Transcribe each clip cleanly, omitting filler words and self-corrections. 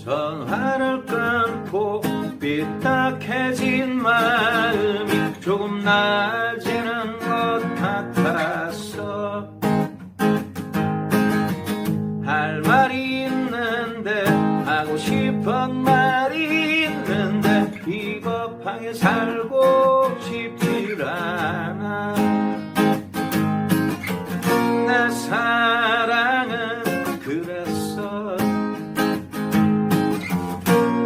전화를 끊고 삐딱해진 마음이 조금 나아지는 것 같았어. 할 말이 있는데 하고 싶은 말이 있는데 비겁하게 살고 싶질 않아. 내 사랑은 그랬어.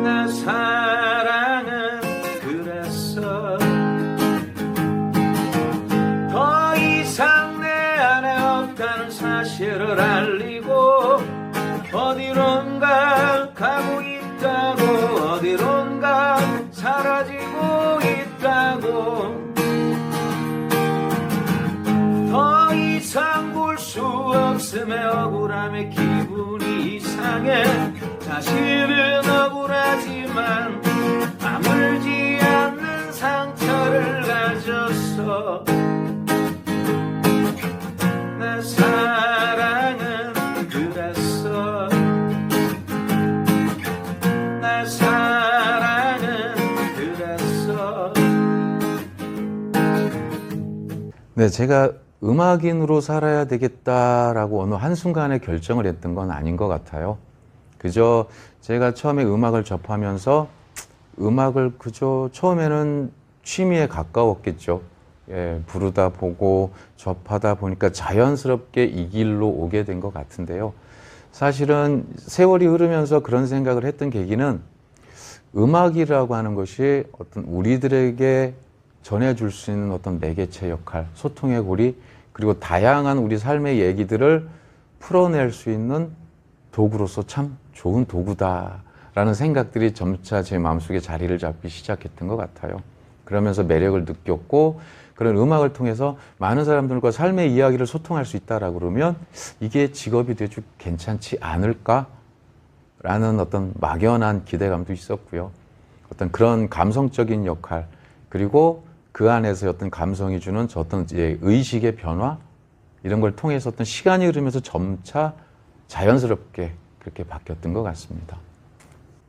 내 사랑은 그랬어. 더 이상 내 안에 없다는 사실을 알리고 어디론가 가고 있다고, 어디론가 사라지고 있다고. 더 이상 볼 수 없음에 억울함에 기분이 이상해. 사실은 억울하지만 아물지 않는 상처를 가졌어. 내 사랑은 그랬어. 내 사랑은 그랬어. 네, 제가 음악인으로 살아야 되겠다라고 어느 한순간에 결정을 했던 건 아닌 것 같아요. 그저 제가 처음에 음악을 접하면서 음악을 그저 처음에는 취미에 가까웠겠죠. 예, 부르다 보고 접하다 보니까 자연스럽게 이 길로 오게 된 것 같은데요. 사실은 세월이 흐르면서 그런 생각을 했던 계기는 음악이라고 하는 것이 어떤 우리들에게 전해줄 수 있는 어떤 매개체 역할, 소통의 고리, 그리고 다양한 우리 삶의 얘기들을 풀어낼 수 있는 도구로서 참 좋은 도구다라는 생각들이 점차 제 마음속에 자리를 잡기 시작했던 것 같아요. 그러면서 매력을 느꼈고, 그런 음악을 통해서 많은 사람들과 삶의 이야기를 소통할 수 있다라고 그러면 이게 직업이 되어도 괜찮지 않을까라는 어떤 막연한 기대감도 있었고요. 어떤 그런 감성적인 역할, 그리고 그 안에서 어떤 감성이 주는 저 어떤 의식의 변화, 이런 걸 통해서 어떤 시간이 흐르면서 점차 자연스럽게 그렇게 바뀌었던 것 같습니다.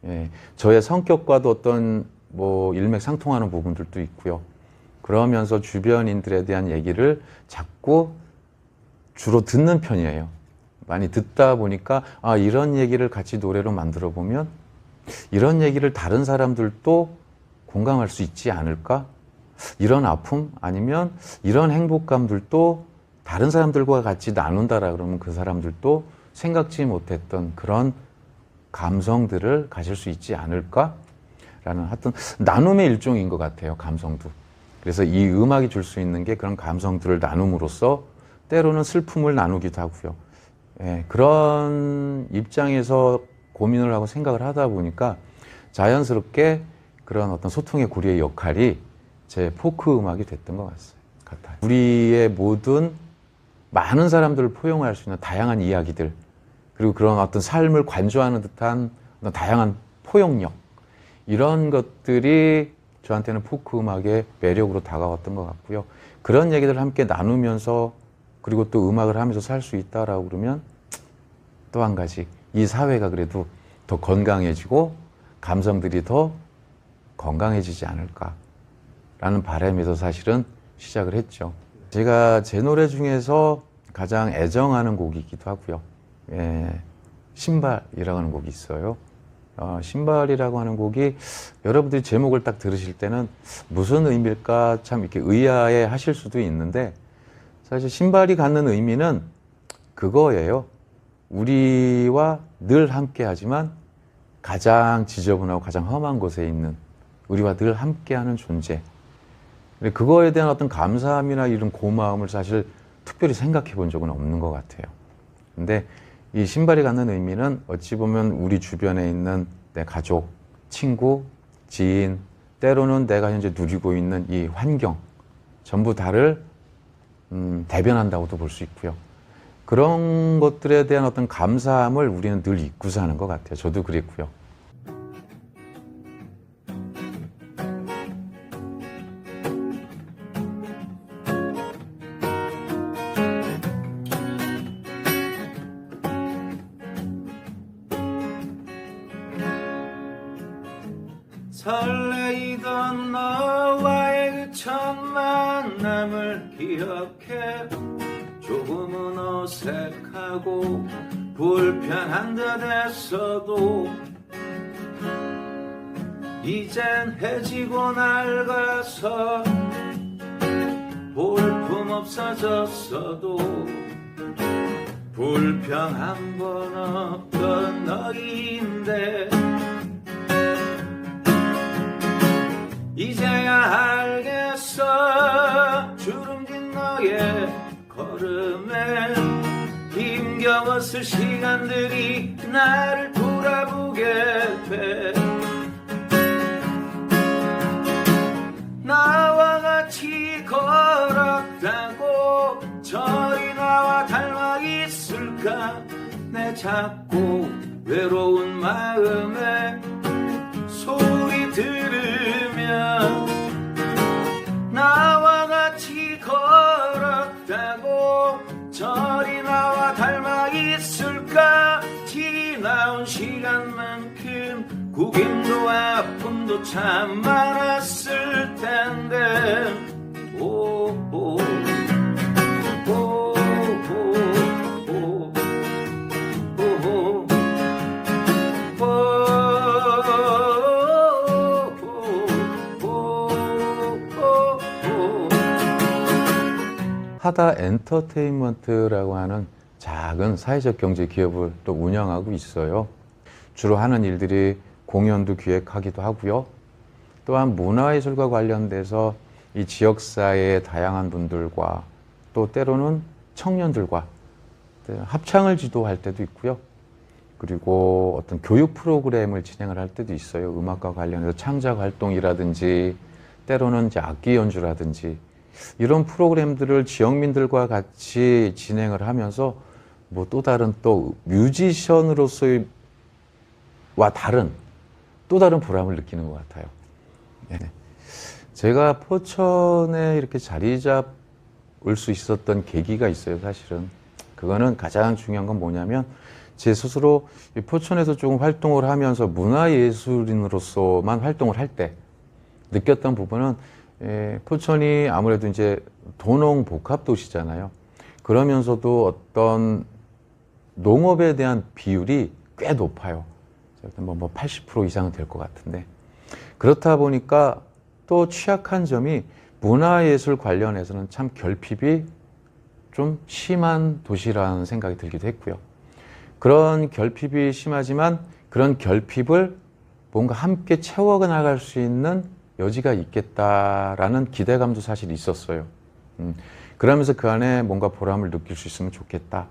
예, 저의 성격과도 어떤 일맥상통하는 부분들도 있고요. 그러면서 주변인들에 대한 얘기를 자꾸 주로 듣는 편이에요. 많이 듣다 보니까 이런 얘기를 같이 노래로 만들어 보면 이런 얘기를 다른 사람들도 공감할 수 있지 않을까? 이런 아픔 아니면 이런 행복감들도 다른 사람들과 같이 나눈다라 그러면 그 사람들도 생각지 못했던 그런 감성들을 가질 수 있지 않을까? 라는 하여튼 나눔의 일종인 것 같아요, 감성도. 그래서 이 음악이 줄 수 있는 게 그런 감성들을 나눔으로써 때로는 슬픔을 나누기도 하고요. 예, 그런 입장에서 고민을 하고 생각을 하다 보니까 자연스럽게 그런 어떤 소통의 고리의 역할이 제 포크 음악이 됐던 것 같아요. 우리의 모든 많은 사람들을 포용할 수 있는 다양한 이야기들, 그리고 그런 어떤 삶을 관조하는 듯한 어떤 다양한 포용력, 이런 것들이 저한테는 포크 음악의 매력으로 다가왔던 것 같고요. 그런 얘기들을 함께 나누면서 그리고 또 음악을 하면서 살 수 있다라고 그러면 또 한 가지, 이 사회가 그래도 더 건강해지고 감성들이 더 건강해지지 않을까라는 바람에서 사실은 시작을 했죠. 제가 제 노래 중에서 가장 애정하는 곡이기도 하고요. 예, 신발이라고 하는 곡이 있어요. 신발이라고 하는 곡이 여러분들이 제목을 딱 들으실 때는 무슨 의미일까 참 이렇게 의아해 하실 수도 있는데, 사실 신발이 갖는 의미는 그거예요. 우리와 늘 함께 하지만 가장 지저분하고 가장 험한 곳에 있는 우리와 늘 함께하는 존재. 그거에 대한 어떤 감사함이나 이런 고마움을 사실 특별히 생각해 본 적은 없는 것 같아요. 근데 이 신발이 갖는 의미는 어찌 보면 우리 주변에 있는 내 가족, 친구, 지인, 때로는 내가 현재 누리고 있는 이 환경, 전부 다를 대변한다고도 볼 수 있고요. 그런 것들에 대한 어떤 감사함을 우리는 늘 잊고 사는 것 같아요. 저도 그랬고요. 설레이던 너와의 그 첫 만남을 기억해. 조금은 어색하고 불편한 듯 했어도 이젠 해지고 낡아서 볼품 없어졌어도 불평한 건 없던 너인데 이제야 알겠어. 주름진 너의 걸음에 힘겨웠을 시간들이 나를 돌아보게 돼. 나와 같이 걸었다고 저리 나와 닮아 있을까. 내 작고 외로운 마음에 소리 들으며 나와 같이 걸었다고 저리 나와 닮아 있을까. 지나온 시간만큼 구김도 아픔도 참 많았을 텐데. 오오 하다 엔터테인먼트라고 하는 작은 사회적 경제 기업을 또 운영하고 있어요. 주로 하는 일들이 공연도 기획하기도 하고요. 또한 문화예술과 관련돼서 이 지역사회의 다양한 분들과 또 때로는 청년들과 합창을 지도할 때도 있고요. 그리고 어떤 교육 프로그램을 진행을 할 때도 있어요. 음악과 관련해서 창작 활동이라든지 때로는 이제 악기 연주라든지 이런 프로그램들을 지역민들과 같이 진행을 하면서 뭐 또 다른 또 뮤지션으로서의 와 다른 또 다른 보람을 느끼는 것 같아요. 네. 제가 포천에 이렇게 자리 잡을 수 있었던 계기가 있어요, 사실은. 그거는 가장 중요한 건 뭐냐면 제 스스로 포천에서 조금 활동을 하면서 문화예술인으로서만 활동을 할 때 느꼈던 부분은 포천이 아무래도 이제 도농 복합 도시잖아요. 그러면서도 어떤 농업에 대한 비율이 꽤 높아요. 뭐 80% 이상은 될 것 같은데. 그렇다 보니까 또 취약한 점이 문화예술 관련해서는 참 결핍이 좀 심한 도시라는 생각이 들기도 했고요. 그런 결핍이 심하지만 그런 결핍을 뭔가 함께 채워나갈 수 있는 여지가 있겠다라는 기대감도 사실 있었어요. 그러면서 그 안에 뭔가 보람을 느낄 수 있으면 좋겠다.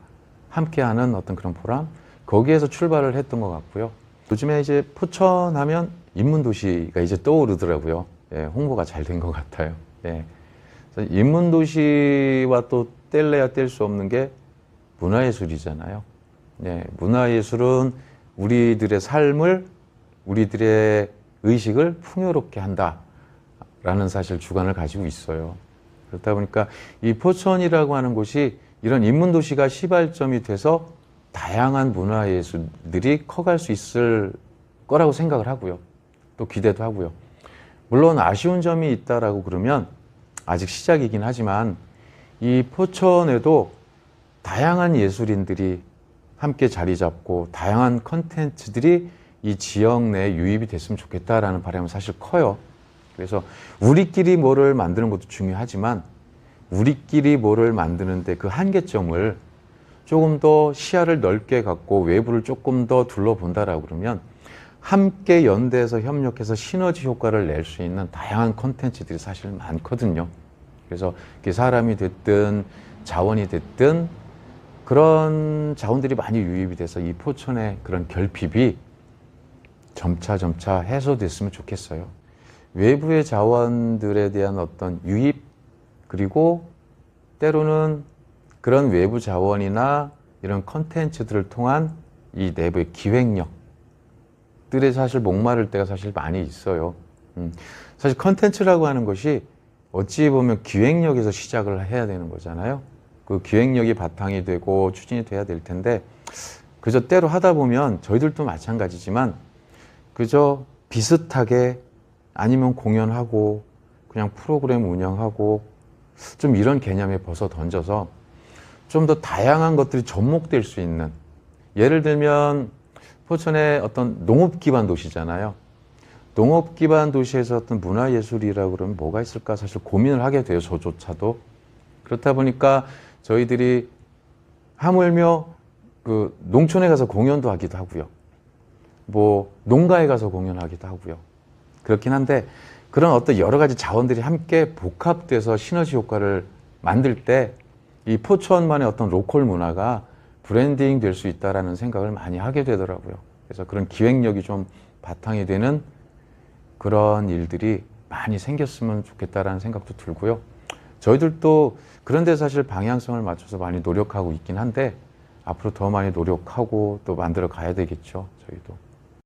함께하는 어떤 그런 보람? 거기에서 출발을 했던 것 같고요. 요즘에 이제 포천 하면 인문도시가 이제 떠오르더라고요. 예, 홍보가 잘 된 것 같아요. 예. 인문도시와 또 뗄래야 뗄 수 없는 게 문화예술이잖아요. 예, 문화예술은 우리들의 삶을, 우리들의 의식을 풍요롭게 한다라는 사실 주관을 가지고 있어요. 그렇다 보니까 이 포천이라고 하는 곳이 이런 인문도시가 시발점이 돼서 다양한 문화예술들이 커갈 수 있을 거라고 생각을 하고요. 또 기대도 하고요. 물론 아쉬운 점이 있다라고 그러면 아직 시작이긴 하지만 이 포천에도 다양한 예술인들이 함께 자리 잡고 다양한 컨텐츠들이 이 지역 내에 유입이 됐으면 좋겠다라는 바람은 사실 커요. 그래서 우리끼리 뭐를 만드는 것도 중요하지만 우리끼리 뭐를 만드는데 그 한계점을 조금 더 시야를 넓게 갖고 외부를 조금 더 둘러본다라고 그러면 함께 연대해서 협력해서 시너지 효과를 낼 수 있는 다양한 콘텐츠들이 사실 많거든요. 그래서 사람이 됐든 자원이 됐든 그런 자원들이 많이 유입이 돼서 이 포천의 그런 결핍이 점차 해소됐으면 좋겠어요. 외부의 자원들에 대한 어떤 유입 그리고 때로는 그런 외부 자원이나 이런 컨텐츠들을 통한 이 내부의 기획력들에 사실 목마를 때가 사실 많이 있어요. 사실 컨텐츠라고 하는 것이 어찌 보면 기획력에서 시작을 해야 되는 거잖아요. 그 기획력이 바탕이 되고 추진이 돼야 될 텐데 그저 때로 하다 보면 저희들도 마찬가지지만 그저 비슷하게 아니면 공연하고 그냥 프로그램 운영하고 좀 이런 개념에 벗어 던져서 좀 더 다양한 것들이 접목될 수 있는, 예를 들면 포천의 어떤 농업 기반 도시잖아요. 농업 기반 도시에서 어떤 문화예술이라고 그러면 뭐가 있을까 사실 고민을 하게 돼요, 저조차도. 그렇다 보니까 저희들이 하물며 그 농촌에 가서 공연도 하기도 하고요. 뭐 농가에 가서 공연하기도 하고요. 그렇긴 한데 그런 어떤 여러 가지 자원들이 함께 복합돼서 시너지 효과를 만들 때 이 포천만의 어떤 로컬 문화가 브랜딩 될 수 있다라는 생각을 많이 하게 되더라고요. 그래서 그런 기획력이 좀 바탕이 되는 그런 일들이 많이 생겼으면 좋겠다라는 생각도 들고요. 저희들도 그런데 사실 방향성을 맞춰서 많이 노력하고 있긴 한데 앞으로 더 많이 노력하고 또 만들어 가야 되겠죠, 저희도.